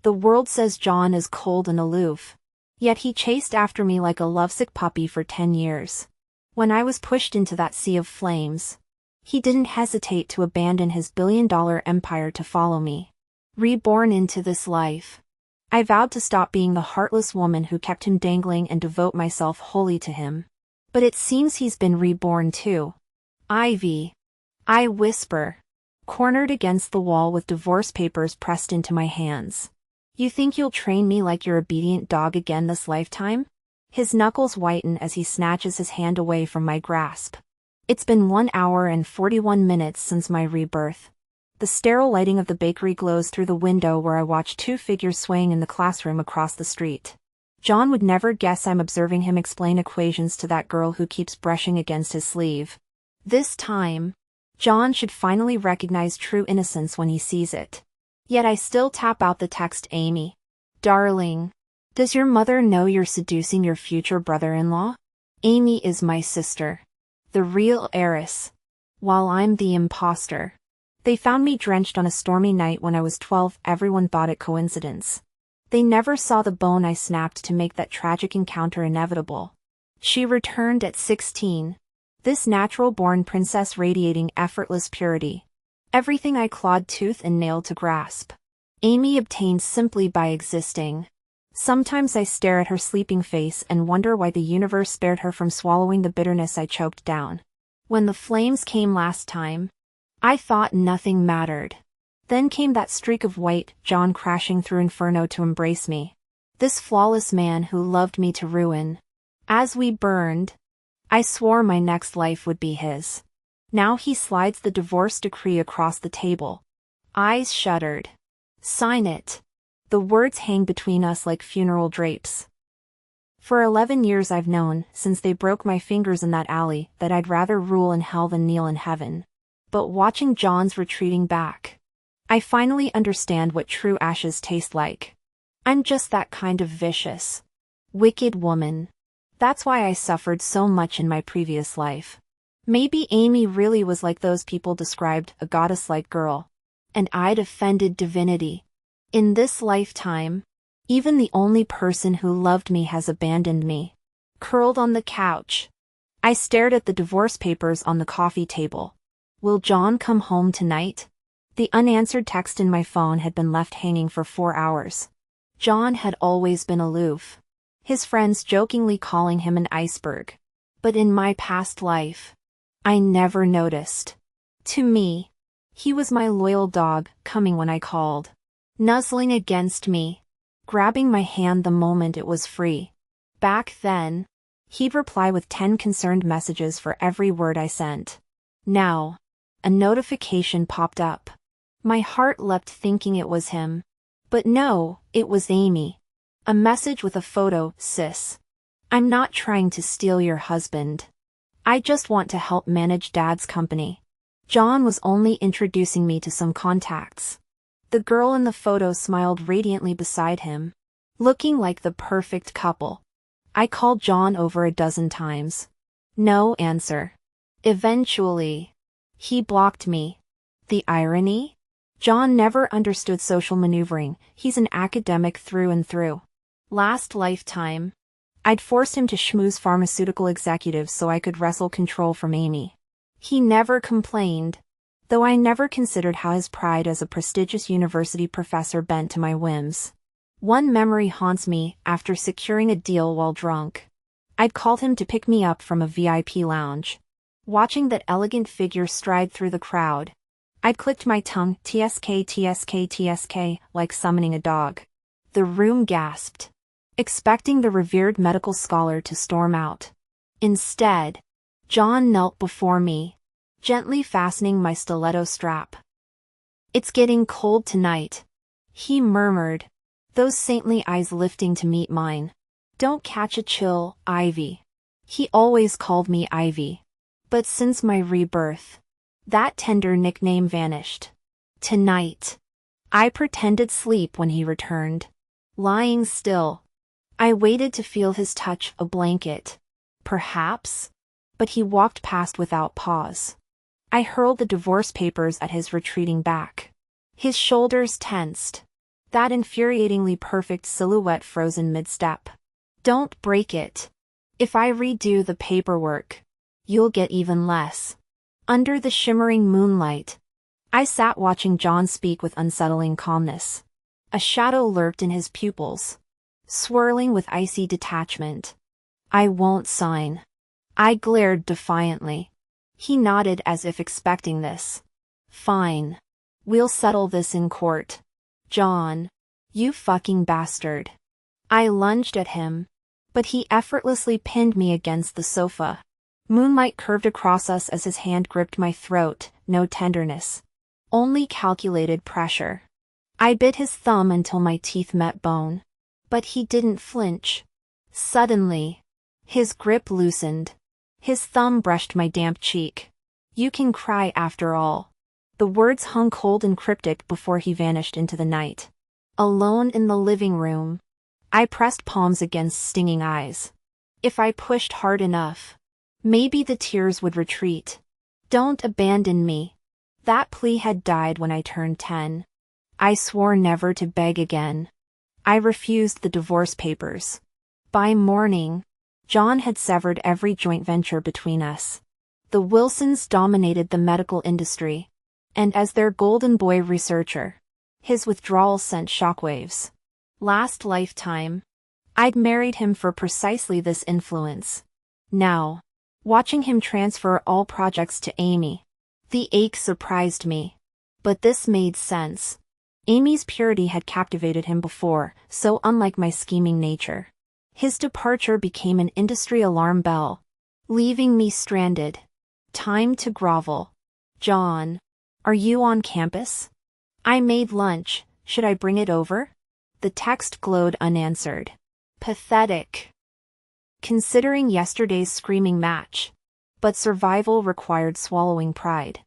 The world says John is cold and aloof. Yet he chased after me like a lovesick puppy for 10 years. When I was pushed into that sea of flames, he didn't hesitate to abandon his billion-dollar empire to follow me. Reborn into this life, I vowed to stop being the heartless woman who kept him dangling and devote myself wholly to him. But it seems he's been reborn too. Ivy. I whisper, cornered against the wall with divorce papers pressed into my hands. You think you'll train me like your obedient dog again this lifetime? His knuckles whiten as he snatches his hand away from my grasp. It's been 1 hour and 41 minutes since my rebirth. The sterile lighting of the bakery glows through the window where I watch 2 figures swaying in the classroom across the street. John would never guess I'm observing him explain equations to that girl who keeps brushing against his sleeve. This time, John should finally recognize true innocence when he sees it. Yet I still tap out the text, Amy. Darling, does your mother know you're seducing your future brother-in-law? Amy is my sister, the real heiress, while I'm the imposter. They found me drenched on a stormy night when I was 12. Everyone thought it coincidence. They never saw the bone I snapped to make that tragic encounter inevitable. She returned at 16. This natural-born princess radiating effortless purity. Everything I clawed tooth and nail to grasp. Amy obtained simply by existing. Sometimes I stare at her sleeping face and wonder why the universe spared her from swallowing the bitterness I choked down. When the flames came last time, I thought nothing mattered. Then came that streak of white, John crashing through inferno to embrace me. This flawless man who loved me to ruin. As we burned, I swore my next life would be his. Now he slides the divorce decree across the table. Eyes shuttered. Sign it. The words hang between us like funeral drapes. For 11 years I've known, since they broke my fingers in that alley, that I'd rather rule in hell than kneel in heaven. But watching John's retreating back, I finally understand what true ashes taste like. I'm just that kind of vicious, wicked woman. That's why I suffered so much in my previous life. Maybe Amy really was like those people described, a goddess-like girl. And I'd offended divinity. In this lifetime, even the only person who loved me has abandoned me. Curled on the couch, I stared at the divorce papers on the coffee table. Will John come home tonight? The unanswered text in my phone had been left hanging for 4 hours. John had always been aloof. His friends jokingly calling him an iceberg. But in my past life, I never noticed. To me, he was my loyal dog, coming when I called. Nuzzling against me, grabbing my hand the moment it was free. Back then, he'd reply with 10 concerned messages for every word I sent. Now, a notification popped up. My heart leapt thinking it was him. But no, it was Amy. A message with a photo, sis. I'm not trying to steal your husband. I just want to help manage Dad's company. John was only introducing me to some contacts. The girl in the photo smiled radiantly beside him, looking like the perfect couple. I called John over a dozen times. No answer. Eventually, he blocked me. The irony? John never understood social maneuvering. He's an academic through and through. Last lifetime, I'd forced him to schmooze pharmaceutical executives so I could wrestle control from Amy. He never complained, though I never considered how his pride as a prestigious university professor bent to my whims. One memory haunts me. After securing a deal while drunk, I'd called him to pick me up from a VIP lounge. Watching that elegant figure stride through the crowd, I'd clicked my tongue, TSK, TSK, TSK, like summoning a dog. The room gasped, expecting the revered medical scholar to storm out. Instead, John knelt before me, gently fastening my stiletto strap. It's getting cold tonight, he murmured, those saintly eyes lifting to meet mine. Don't catch a chill, Ivy. He always called me Ivy. But since my rebirth, that tender nickname vanished. Tonight, I pretended sleep when he returned. Lying still, I waited to feel his touch, a blanket. Perhaps? But he walked past without pause. I hurled the divorce papers at his retreating back. His shoulders tensed. That infuriatingly perfect silhouette frozen mid-step. Don't break it. If I redo the paperwork, you'll get even less. Under the shimmering moonlight, I sat watching John speak with unsettling calmness. A shadow lurked in his pupils, swirling with icy detachment. I won't sign. I glared defiantly. He nodded as if expecting this. Fine. We'll settle this in court. John. You fucking bastard. I lunged at him, but he effortlessly pinned me against the sofa. Moonlight curved across us as his hand gripped my throat, no tenderness. Only calculated pressure. I bit his thumb until my teeth met bone. But he didn't flinch. Suddenly, his grip loosened. His thumb brushed my damp cheek. You can cry after all. The words hung cold and cryptic before he vanished into the night. Alone in the living room, I pressed palms against stinging eyes. If I pushed hard enough, maybe the tears would retreat. Don't abandon me. That plea had died when I turned 10. I swore never to beg again. I refused the divorce papers. By morning, John had severed every joint venture between us. The Wilsons dominated the medical industry, and as their golden boy researcher, his withdrawal sent shockwaves. Last lifetime, I'd married him for precisely this influence. Now, watching him transfer all projects to Amy, the ache surprised me. But this made sense. Amy's purity had captivated him before, so unlike my scheming nature. His departure became an industry alarm bell, leaving me stranded. Time to grovel. John, are you on campus? I made lunch, should I bring it over? The text glowed unanswered. Pathetic. Considering yesterday's screaming match. But survival required swallowing pride.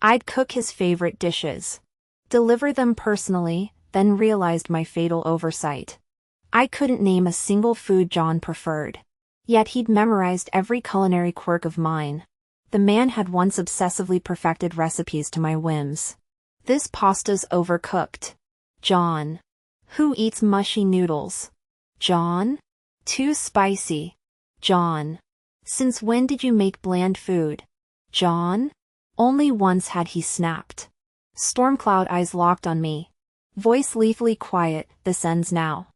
I'd cook his favorite dishes, deliver them personally, then realized my fatal oversight. I couldn't name a single food John preferred. Yet he'd memorized every culinary quirk of mine. The man had once obsessively perfected recipes to my whims. This pasta's overcooked. John. Who eats mushy noodles? John? Too spicy. John. Since when did you make bland food? John? Only once had he snapped. Stormcloud eyes locked on me. Voice lethally quiet, this ends now.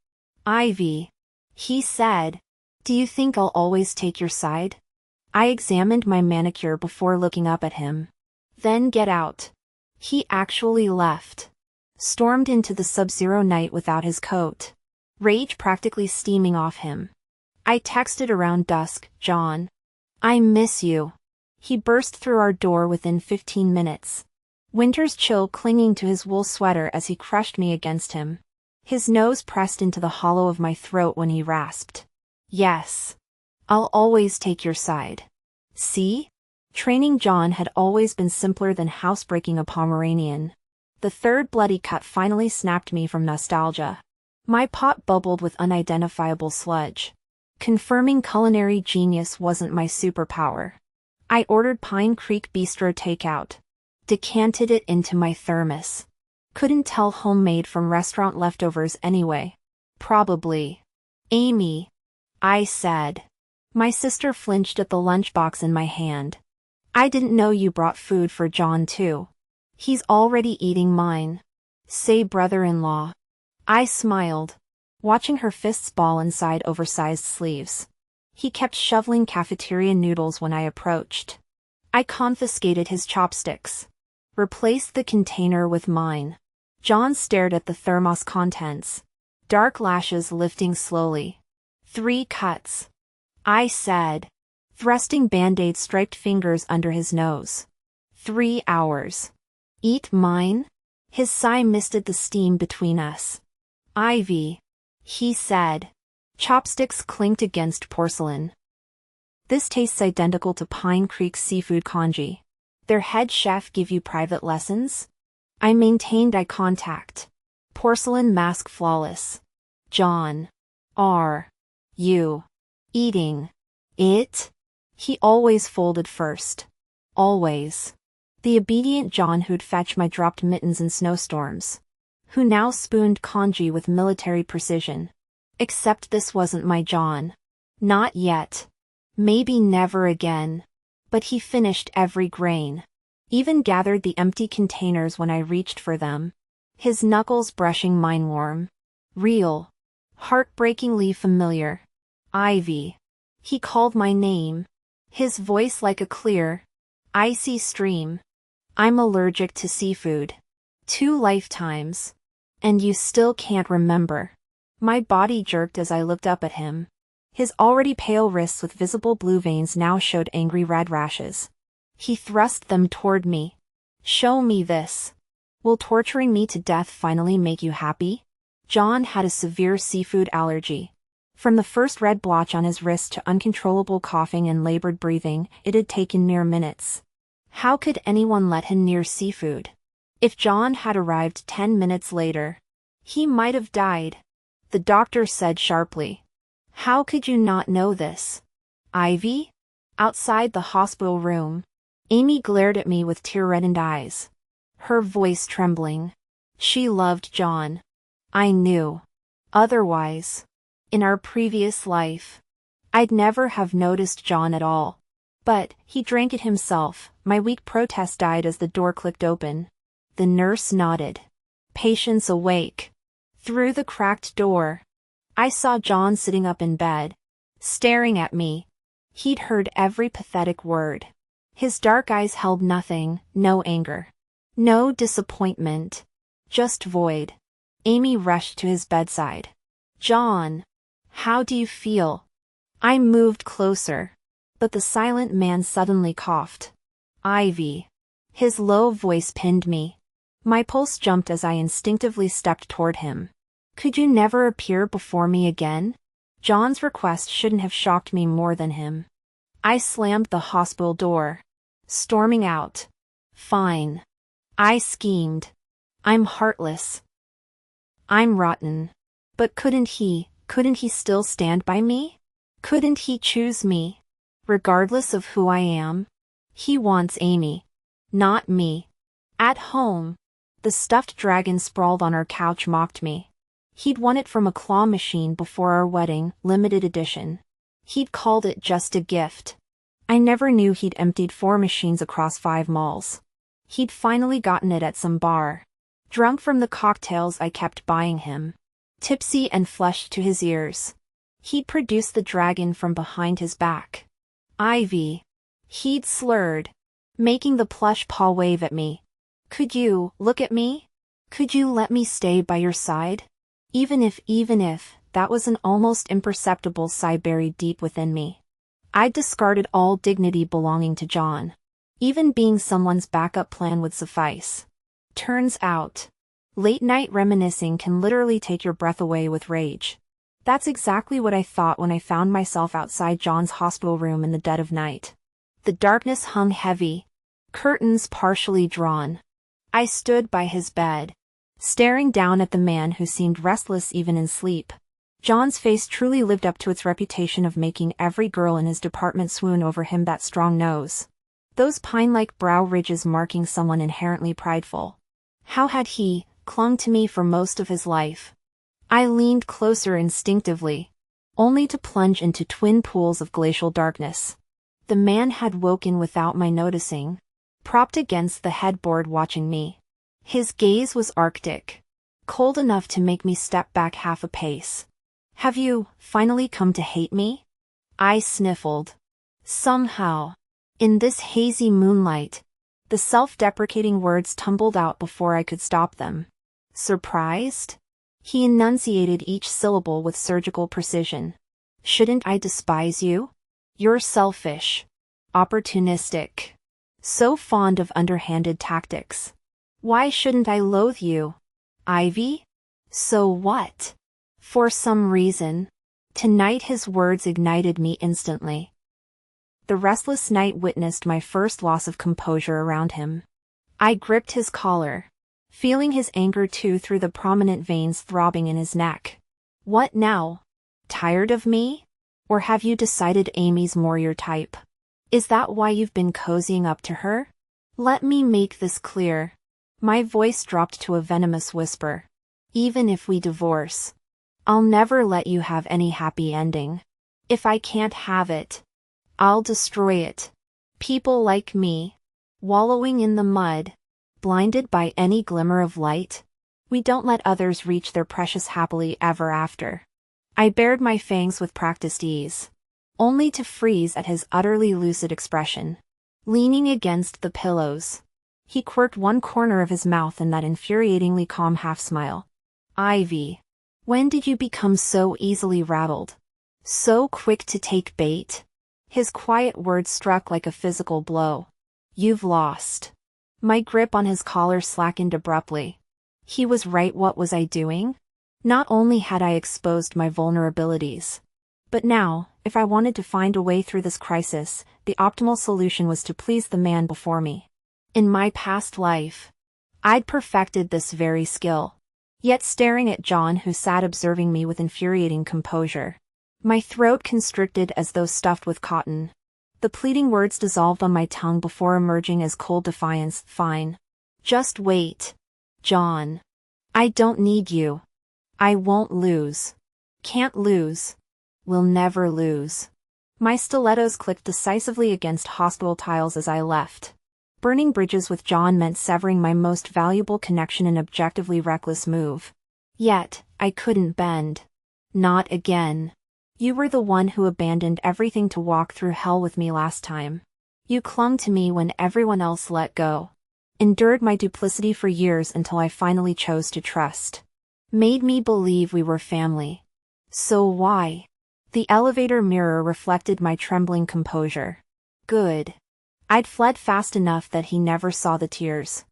Ivy. He said. Do you think I'll always take your side? I examined my manicure before looking up at him. Then get out. He actually left. Stormed into the sub-zero night without his coat. Rage practically steaming off him. I texted around dusk, John. I miss you. He burst through our door within 15 minutes. Winter's chill clinging to his wool sweater as he crushed me against him. His nose pressed into the hollow of my throat when he rasped. Yes. I'll always take your side. See? Training John had always been simpler than housebreaking a Pomeranian. The third bloody cut finally snapped me from nostalgia. My pot bubbled with unidentifiable sludge. Confirming culinary genius wasn't my superpower. I ordered Pine Creek Bistro takeout. Decanted it into my thermos. Couldn't tell homemade from restaurant leftovers anyway. Probably. Amy. I said. My sister flinched at the lunchbox in my hand. I didn't know you brought food for John too. He's already eating mine. Say brother-in-law. I smiled, watching her fists ball inside oversized sleeves. He kept shoveling cafeteria noodles when I approached. I confiscated his chopsticks. Replaced the container with mine. John stared at the thermos contents. Dark lashes lifting slowly. 3 cuts. I said, thrusting Band-Aid striped fingers under his nose. 3 hours. Eat mine? His sigh misted the steam between us. Ivy. He said. Chopsticks clinked against porcelain. This tastes identical to Pine Creek's seafood congee. Their head chef give you private lessons? I maintained eye contact. Porcelain mask flawless. John. Are you eating it? He always folded first. Always. The obedient John who'd fetch my dropped mittens in snowstorms. who now spooned congee with military precision. Except this wasn't my John. Not yet. Maybe never again. But he finished every grain. Even gathered the empty containers when I reached for them. His knuckles brushing mine warm. Real. Heartbreakingly familiar. Ivy. He called my name. His voice like a clear, icy stream. I'm allergic to seafood. 2 lifetimes. And you still can't remember. My body jerked as I looked up at him. His already pale wrists with visible blue veins now showed angry red rashes. He thrust them toward me. Show me this. Will torturing me to death finally make you happy? John had a severe seafood allergy. From the first red blotch on his wrist to uncontrollable coughing and labored breathing, it had taken mere minutes. How could anyone let him near seafood? If John had arrived 10 minutes later, he might have died. The doctor said sharply. How could you not know this? Ivy? Outside the hospital room, Amy glared at me with tear-reddened eyes. Her voice trembling. She loved John. I knew. Otherwise, in our previous life, I'd never have noticed John at all. But he drank it himself. My weak protest died as the door clicked open. The nurse nodded. Patients awake. Through the cracked door, I saw John sitting up in bed, staring at me. He'd heard every pathetic word. His dark eyes held nothing, no anger. No disappointment. Just void. Amy rushed to his bedside. John, how do you feel? I moved closer. But the silent man suddenly coughed. Ivy. His low voice pinned me. My pulse jumped as I instinctively stepped toward him. Could you never appear before me again? John's request shouldn't have shocked me more than him. I slammed the hospital door, storming out. Fine. I schemed. I'm heartless. I'm rotten. But couldn't he still stand by me? Couldn't he choose me? Regardless of who I am? He wants Amy. Not me. At home, the stuffed dragon sprawled on our couch mocked me. He'd won it from a claw machine before our wedding, limited edition. He'd called it just a gift. I never knew he'd emptied 4 machines across 5 malls. He'd finally gotten it at some bar. Drunk from the cocktails I kept buying him. Tipsy and flushed to his ears. He'd produced the dragon from behind his back. Ivy. He'd slurred, making the plush paw wave at me. Could you look at me? Could you let me stay by your side? Even if, that was an almost imperceptible sigh buried deep within me. I'd discarded all dignity belonging to John. Even being someone's backup plan would suffice. Turns out, late-night reminiscing can literally take your breath away with rage. That's exactly what I thought when I found myself outside John's hospital room in the dead of night. The darkness hung heavy, curtains partially drawn. I stood by his bed, staring down at the man who seemed restless even in sleep. John's face truly lived up to its reputation of making every girl in his department swoon over him. That strong nose. Those pine-like brow ridges marking someone inherently prideful. How had he clung to me for most of his life? I leaned closer instinctively, only to plunge into twin pools of glacial darkness. The man had woken without my noticing, propped against the headboard watching me. His gaze was arctic, cold enough to make me step back half a pace. Have you finally come to hate me? I sniffled. Somehow, in this hazy moonlight, the self-deprecating words tumbled out before I could stop them. Surprised? He enunciated each syllable with surgical precision. Shouldn't I despise you? You're selfish. Opportunistic. So fond of underhanded tactics. Why shouldn't I loathe you? Ivy? So what? For some reason, tonight his words ignited me instantly. The restless night witnessed my first loss of composure around him. I gripped his collar, feeling his anger too through the prominent veins throbbing in his neck. What now? Tired of me? Or have you decided Amy's more your type? Is that why you've been cozying up to her? Let me make this clear. My voice dropped to a venomous whisper. Even if we divorce, I'll never let you have any happy ending. If I can't have it, I'll destroy it. People like me, wallowing in the mud, blinded by any glimmer of light, we don't let others reach their precious happily ever after. I bared my fangs with practiced ease, only to freeze at his utterly lucid expression. Leaning against the pillows, he quirked one corner of his mouth in that infuriatingly calm half-smile. Ivy, when did you become so easily rattled? So quick to take bait? His quiet words struck like a physical blow. You've lost. My grip on his collar slackened abruptly. He was right. What was I doing? Not only had I exposed my vulnerabilities, but now, if I wanted to find a way through this crisis, the optimal solution was to please the man before me. In my past life, I'd perfected this very skill. Yet staring at John, who sat observing me with infuriating composure, my throat constricted as though stuffed with cotton. The pleading words dissolved on my tongue before emerging as cold defiance. Fine. Just wait. John. I don't need you. I won't lose. Can't lose. Will never lose. My stilettos clicked decisively against hospital tiles as I left. Burning bridges with John meant severing my most valuable connection, an objectively reckless move. Yet, I couldn't bend. Not again. You were the one who abandoned everything to walk through hell with me last time. You clung to me when everyone else let go. Endured my duplicity for years until I finally chose to trust. Made me believe we were family. So why? The elevator mirror reflected my trembling composure. Good. I'd fled fast enough that he never saw the tears.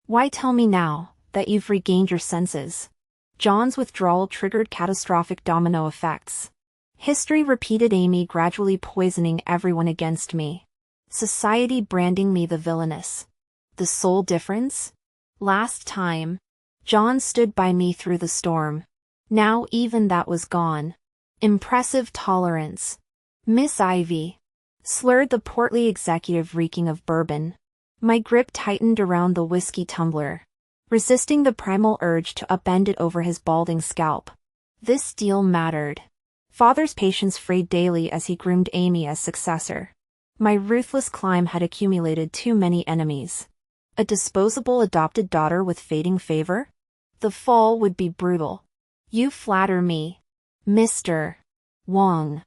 Why tell me now that you've regained your senses? John's withdrawal triggered catastrophic domino effects. History repeated, Amy gradually poisoning everyone against me. Society branding me the villainous. The sole difference? Last time, John stood by me through the storm. Now even that was gone. Impressive tolerance. Miss Ivy, slurred the portly executive reeking of bourbon. My grip tightened around the whiskey tumbler, resisting the primal urge to upend it over his balding scalp. This deal mattered. Father's patience frayed daily as he groomed Amy as successor. My ruthless climb had accumulated too many enemies. A disposable adopted daughter with fading favor? The fall would be brutal. You flatter me, Mr. Wong.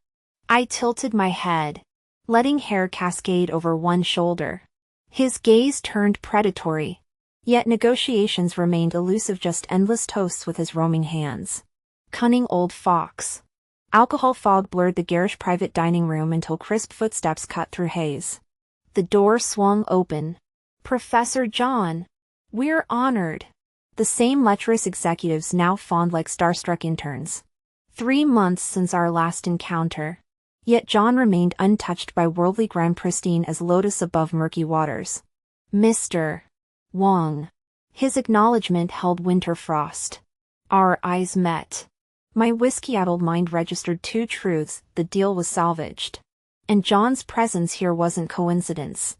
I tilted my head, letting hair cascade over one shoulder. His gaze turned predatory. Yet negotiations remained elusive, just endless toasts with his roaming hands. Cunning old fox. Alcohol fog blurred the garish private dining room until crisp footsteps cut through haze. The door swung open. Professor John. We're honored. The same lecherous executives now fawned like starstruck interns. 3 months since our last encounter. Yet John remained untouched by worldly grime, pristine as lotus above murky waters. Mr. Wong. His acknowledgement held winter frost. Our eyes met. My whiskey-addled mind registered 2 truths: the deal was salvaged. And John's presence here wasn't coincidence.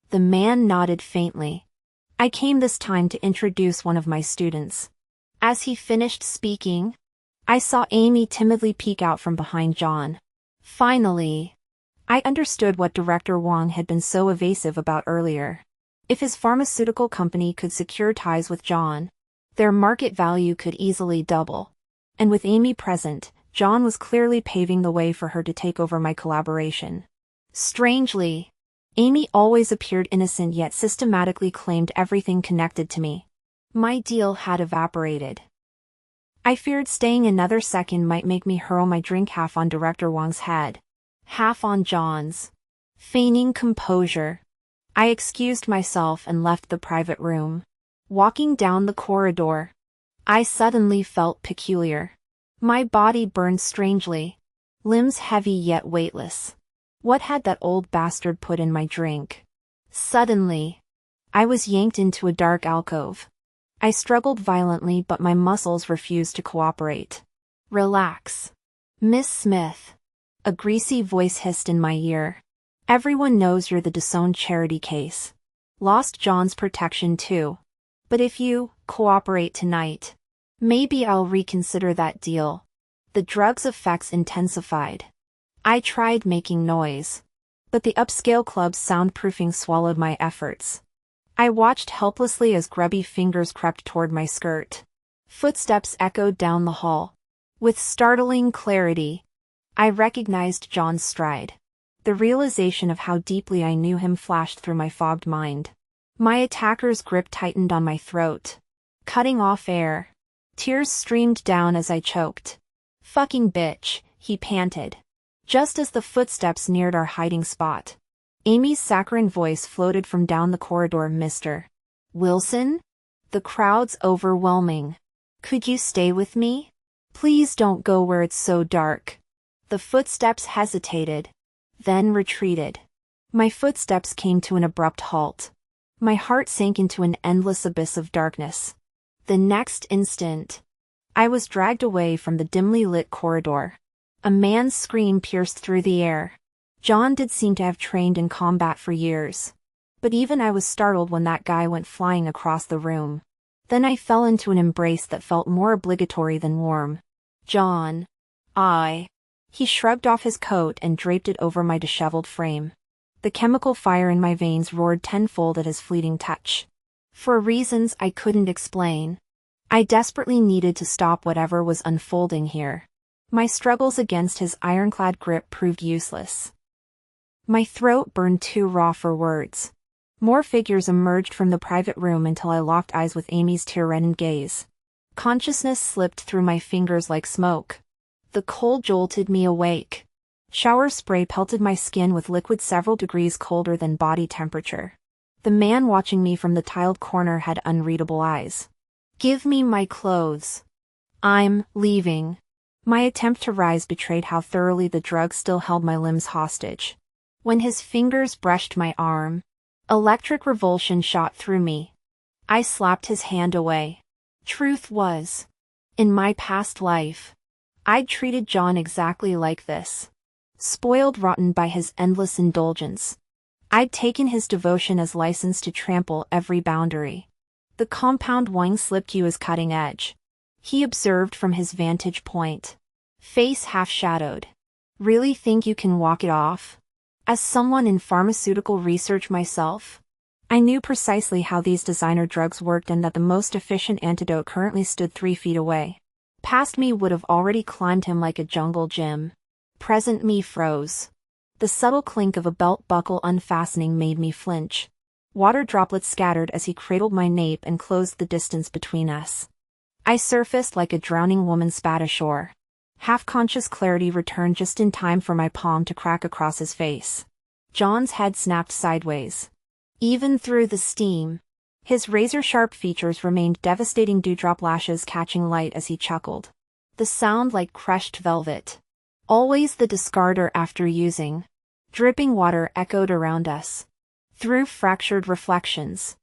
The man nodded faintly. I came this time to introduce one of my students. As he finished speaking, I saw Amy timidly peek out from behind John. Finally, I understood what Director Wong had been so evasive about earlier. If his pharmaceutical company could secure ties with John, their market value could easily double. And with Amy present, John was clearly paving the way for her to take over my collaboration. Strangely, Amy always appeared innocent yet systematically claimed everything connected to me. My deal had evaporated. I feared staying another second might make me hurl my drink half on Director Wong's head, half on John's. Feigning composure, I excused myself and left the private room. Walking down the corridor, I suddenly felt peculiar. My body burned strangely, limbs heavy yet weightless. What had that old bastard put in my drink? Suddenly, I was yanked into a dark alcove. I struggled violently, but my muscles refused to cooperate. Relax. Miss Smith. A greasy voice hissed in my ear. Everyone knows you're the disowned charity case. Lost John's protection too. But if you cooperate tonight, Maybe I'll reconsider that deal. The drug's effects intensified. I tried making noise, but the upscale club's soundproofing swallowed my efforts. I watched helplessly as grubby fingers crept toward my skirt. Footsteps echoed down the hall. With startling clarity, I recognized John's stride. The realization of how deeply I knew him flashed through my fogged mind. My attacker's grip tightened on my throat, cutting off air. Tears streamed down as I choked. "Fucking bitch," he panted. Just as the footsteps neared our hiding spot, Amy's saccharine voice floated from down the corridor. "Mr. Wilson? The crowd's overwhelming. Could you stay with me? Please don't go where it's so dark." The footsteps hesitated, then retreated. My footsteps came to an abrupt halt. My heart sank into an endless abyss of darkness. The next instant, I was dragged away from the dimly lit corridor. A man's scream pierced through the air. John did seem to have trained in combat for years. But even I was startled when that guy went flying across the room. Then I fell into an embrace that felt more obligatory than warm. "John." He shrugged off his coat and draped it over my disheveled frame. The chemical fire in my veins roared tenfold at his fleeting touch. For reasons I couldn't explain, I desperately needed to stop whatever was unfolding here. My struggles against his ironclad grip proved useless. My throat burned too raw for words. More figures emerged from the private room until I locked eyes with Amy's tear-reddened gaze. Consciousness slipped through my fingers like smoke. The cold jolted me awake. Shower spray pelted my skin with liquid several degrees colder than body temperature. The man watching me from the tiled corner had unreadable eyes. "Give me my clothes. I'm leaving." My attempt to rise betrayed how thoroughly the drug still held my limbs hostage. When his fingers brushed my arm, electric revulsion shot through me. I slapped his hand away. Truth was, in my past life, I'd treated John exactly like this. Spoiled rotten by his endless indulgence. I'd taken his devotion as license to trample every boundary. The compound wing slipped you as cutting edge. He observed from his vantage point. Face half-shadowed. "Really think you can walk it off?" As someone in pharmaceutical research myself, I knew precisely how these designer drugs worked and that the most efficient antidote currently stood 3 feet away. Past me would have already climbed him like a jungle gym. Present me froze. The subtle clink of a belt buckle unfastening made me flinch. Water droplets scattered as he cradled my nape and closed the distance between us. I surfaced like a drowning woman spat ashore. Half-conscious clarity returned just in time for my palm to crack across his face. John's head snapped sideways. Even through the steam, his razor-sharp features remained devastating, dewdrop lashes catching light as he chuckled. The sound like crushed velvet. Always the discarder after using. Dripping water echoed around us. Through fractured reflections,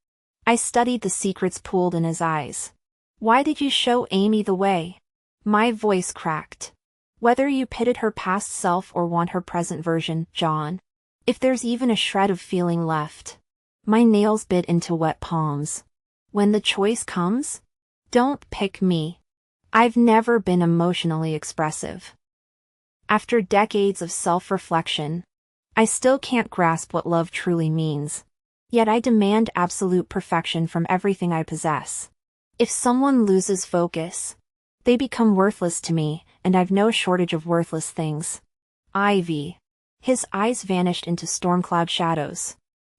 I studied the secrets pooled in his eyes. "Why did you show Amy the way?" My voice cracked. "Whether you pitted her past self or want her present version, John. If there's even a shred of feeling left." My nails bit into wet palms. "When the choice comes, don't pick me. I've never been emotionally expressive." After decades of self-reflection, I still can't grasp what love truly means. Yet I demand absolute perfection from everything I possess. If someone loses focus, they become worthless to me, and I've no shortage of worthless things. Ivy. His eyes vanished into storm cloud shadows.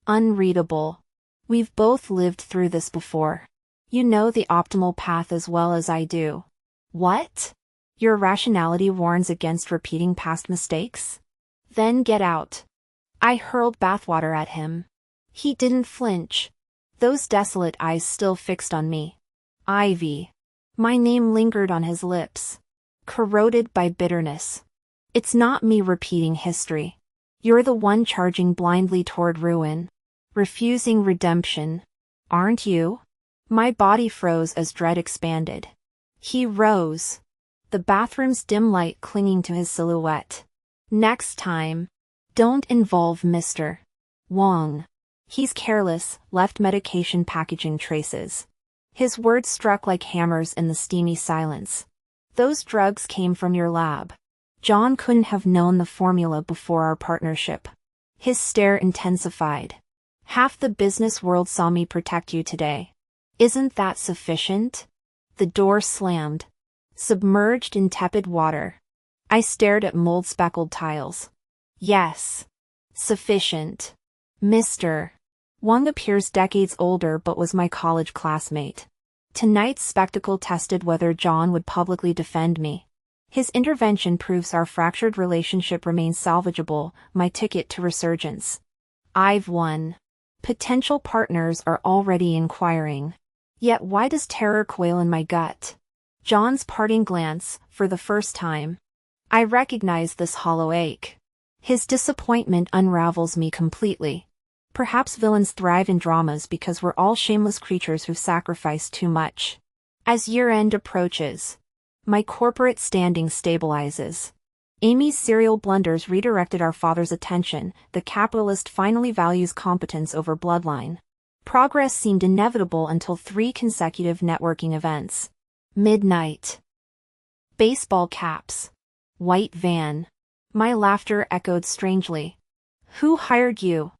Unreadable. "We've both lived through this before. You know the optimal path as well as I do." "What? Your rationality warns against repeating past mistakes? Then get out." I hurled bathwater at him. He didn't flinch. Those desolate eyes still fixed on me. "Ivy." My name lingered on his lips, corroded by bitterness. "It's not me repeating history. You're the one charging blindly toward ruin, refusing redemption. Aren't you?" My body froze as dread expanded. He rose, the bathroom's dim light clinging to his silhouette. "Next time, don't involve Mr. Wong. He's careless," left medication packaging traces. His words struck like hammers in the steamy silence. Those drugs came from your lab. John couldn't have known the formula before our partnership. His stare intensified. Half the business world saw me protect you today. Isn't that sufficient? The door slammed. Submerged in tepid water. I stared at mold-speckled tiles. Yes. Sufficient. Mr. Wang appears decades older but was my college classmate. Tonight's spectacle tested whether John would publicly defend me. His intervention proves our fractured relationship remains salvageable, my ticket to resurgence. I've won. Potential partners are already inquiring. Yet why does terror quail in my gut? John's parting glance, for the first time. I recognize this hollow ache. His disappointment unravels me completely. Perhaps villains thrive in dramas because we're all shameless creatures who've sacrificed too much. As year-end approaches, my corporate standing stabilizes. Amy's serial blunders redirected our father's attention. The capitalist finally values competence over bloodline. Progress seemed inevitable until 3 consecutive networking events. Midnight. Baseball caps. White van. My laughter echoed strangely. Who hired you?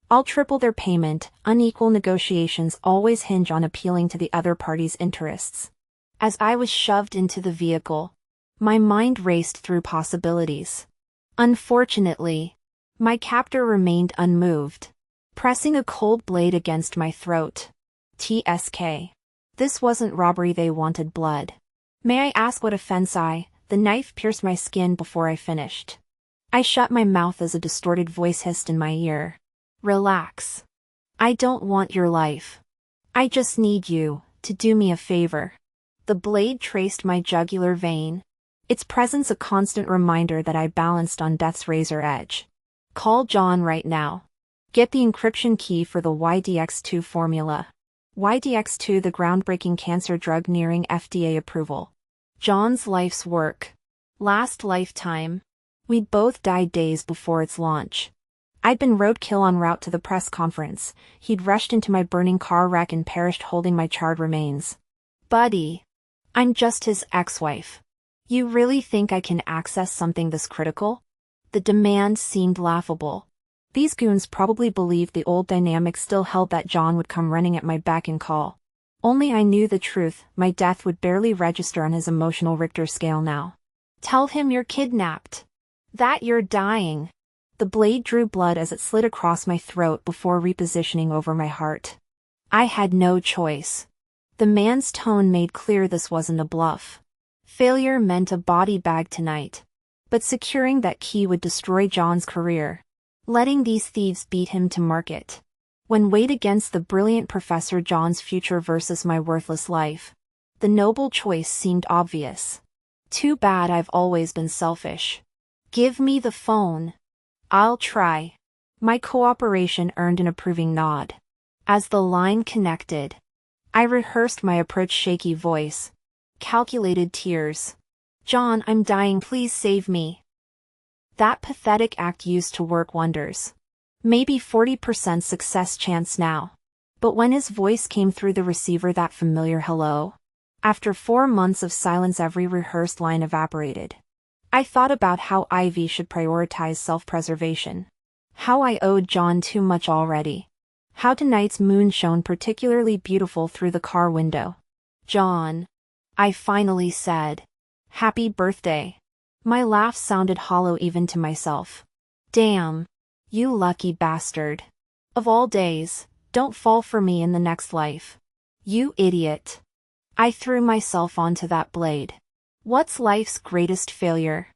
I'll triple their payment. Unequal negotiations always hinge on appealing to the other party's interests. As I was shoved into the vehicle, my mind raced through possibilities. Unfortunately, my captor remained unmoved, pressing a cold blade against my throat. TSK. This wasn't robbery, they wanted blood. May I ask what offense The knife pierced my skin before I finished. I shut my mouth as a distorted voice hissed in my ear. Relax. I don't want your life. I just need you to do me a favor. The blade traced my jugular vein, its presence a constant reminder that I balanced on death's razor edge. Call John right now. Get the encryption key for the YDX2 formula. YDX2, the groundbreaking cancer drug nearing FDA approval. John's life's work. Last lifetime. We'd both died days before its launch. I'd been roadkill en route to the press conference. He'd rushed into my burning car wreck and perished holding my charred remains. Buddy. I'm just his ex-wife. You really think I can access something this critical? The demand seemed laughable. These goons probably believed the old dynamic still held, that John would come running at my beck and call. Only I knew the truth. My death would barely register on his emotional Richter scale now. Tell him you're kidnapped. That you're dying. The blade drew blood as it slid across my throat before repositioning over my heart. I had no choice. The man's tone made clear this wasn't a bluff. Failure meant a body bag tonight. But securing that key would destroy John's career. Letting these thieves beat him to market. When weighed against the brilliant Professor John's future versus my worthless life, the noble choice seemed obvious. Too bad I've always been selfish. Give me the phone. I'll try. My cooperation earned an approving nod. As the line connected, I rehearsed my approach, shaky voice. Calculated tears. John, I'm dying, please save me. That pathetic act used to work wonders. Maybe 40% success chance now. But when his voice came through the receiver, that familiar hello. After 4 months of silence, every rehearsed line evaporated. I thought about how Ivy should prioritize self-preservation. How I owed John too much already. How tonight's moon shone particularly beautiful through the car window. John. I finally said. Happy birthday. My laugh sounded hollow even to myself. Damn. You lucky bastard. Of all days, don't fall for me in the next life. You idiot. I threw myself onto that blade. What's life's greatest failure?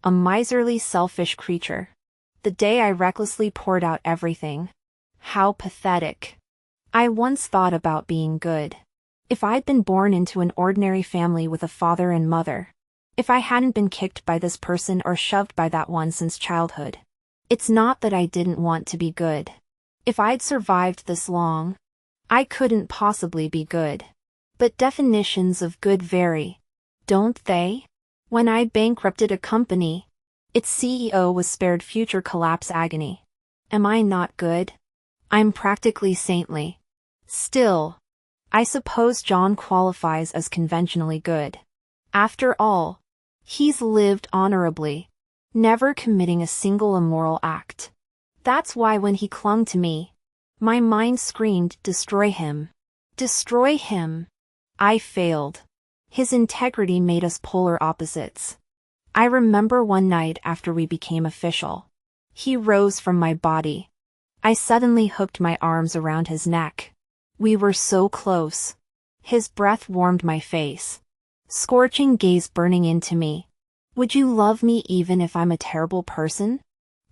A miserly, selfish creature. The day I recklessly poured out everything. How pathetic. I once thought about being good. If I'd been born into an ordinary family with a father and mother. If I hadn't been kicked by this person or shoved by that one since childhood. It's not that I didn't want to be good. If I'd survived this long, I couldn't possibly be good. But definitions of good vary, don't they? When I bankrupted a company, its CEO was spared future collapse agony. Am I not good? I'm practically saintly. Still, I suppose John qualifies as conventionally good. After all, he's lived honorably, never committing a single immoral act. That's why when he clung to me, my mind screamed, destroy him. Destroy him. I failed. His integrity made us polar opposites. I remember one night after we became official. He rose from my body. I suddenly hooked my arms around his neck. We were so close. His breath warmed my face. Scorching gaze burning into me. Would you love me even if I'm a terrible person?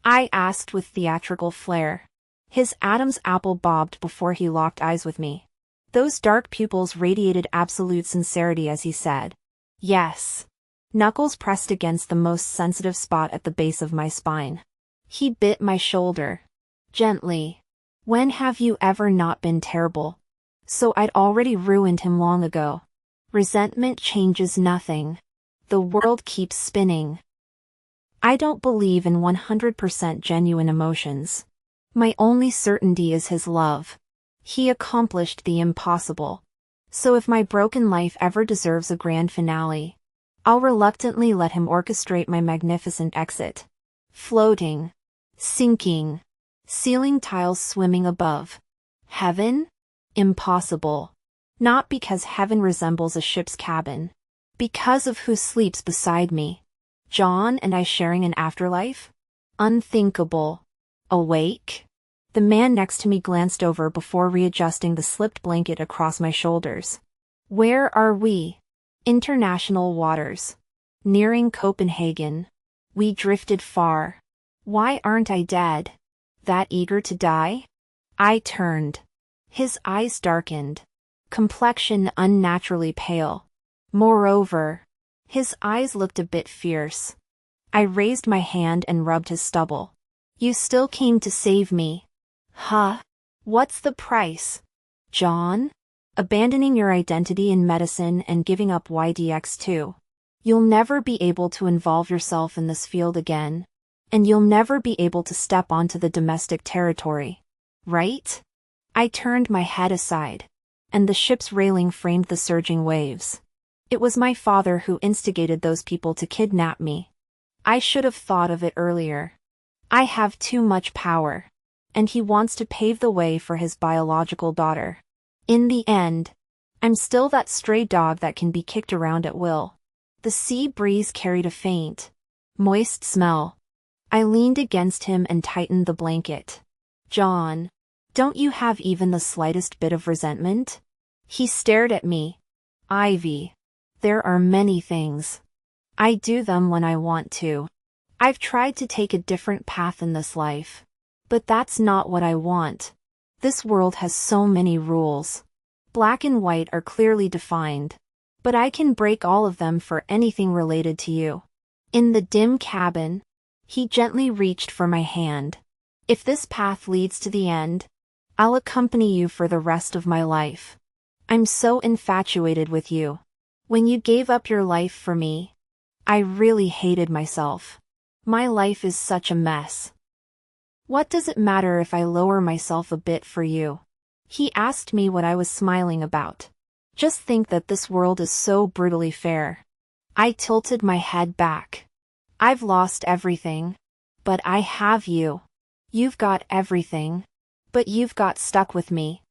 I asked with theatrical flair. His Adam's apple bobbed before he locked eyes with me. Those dark pupils radiated absolute sincerity as he said, yes. Knuckles pressed against the most sensitive spot at the base of my spine. He bit my shoulder. Gently. When have you ever not been terrible? So I'd already ruined him long ago. Resentment changes nothing. The world keeps spinning. I don't believe in 100% genuine emotions. My only certainty is his love. He accomplished the impossible. So if my broken life ever deserves a grand finale, I'll reluctantly let him orchestrate my magnificent exit. Floating. Sinking. Ceiling tiles swimming above. Heaven? Impossible. Not because heaven resembles a ship's cabin. Because of who sleeps beside me. John and I sharing an afterlife? Unthinkable. Awake? The man next to me glanced over before readjusting the slipped blanket across my shoulders. Where are we? International waters. Nearing Copenhagen. We drifted far. Why aren't I dead? That eager to die? I turned. His eyes darkened. Complexion unnaturally pale. Moreover, his eyes looked a bit fierce. I raised my hand and rubbed his stubble. You still came to save me. Huh? What's the price? John? Abandoning your identity in medicine and giving up YDX2. You'll never be able to involve yourself in this field again. And you'll never be able to step onto the domestic territory. Right? I turned my head aside, and the ship's railing framed the surging waves. It was my father who instigated those people to kidnap me. I should have thought of it earlier. I have too much power. And he wants to pave the way for his biological daughter. In the end, I'm still that stray dog that can be kicked around at will. The sea breeze carried a faint, moist smell. I leaned against him and tightened the blanket. John, don't you have even the slightest bit of resentment? He stared at me. Ivy. There are many things. I do them when I want to. I've tried to take a different path in this life. But that's not what I want. This world has so many rules. Black and white are clearly defined. But I can break all of them for anything related to you. In the dim cabin, he gently reached for my hand. If this path leads to the end, I'll accompany you for the rest of my life. I'm so infatuated with you. When you gave up your life for me, I really hated myself. My life is such a mess. What does it matter if I lower myself a bit for you? He asked me what I was smiling about. Just think that this world is so brutally fair. I tilted my head back. I've lost everything. But I have you. You've got everything. But you've got stuck with me.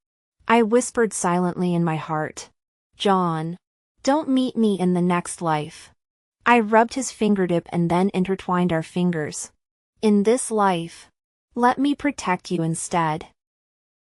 I whispered silently in my heart. John, don't meet me in the next life. I rubbed his fingertip and then intertwined our fingers. In this life, let me protect you instead.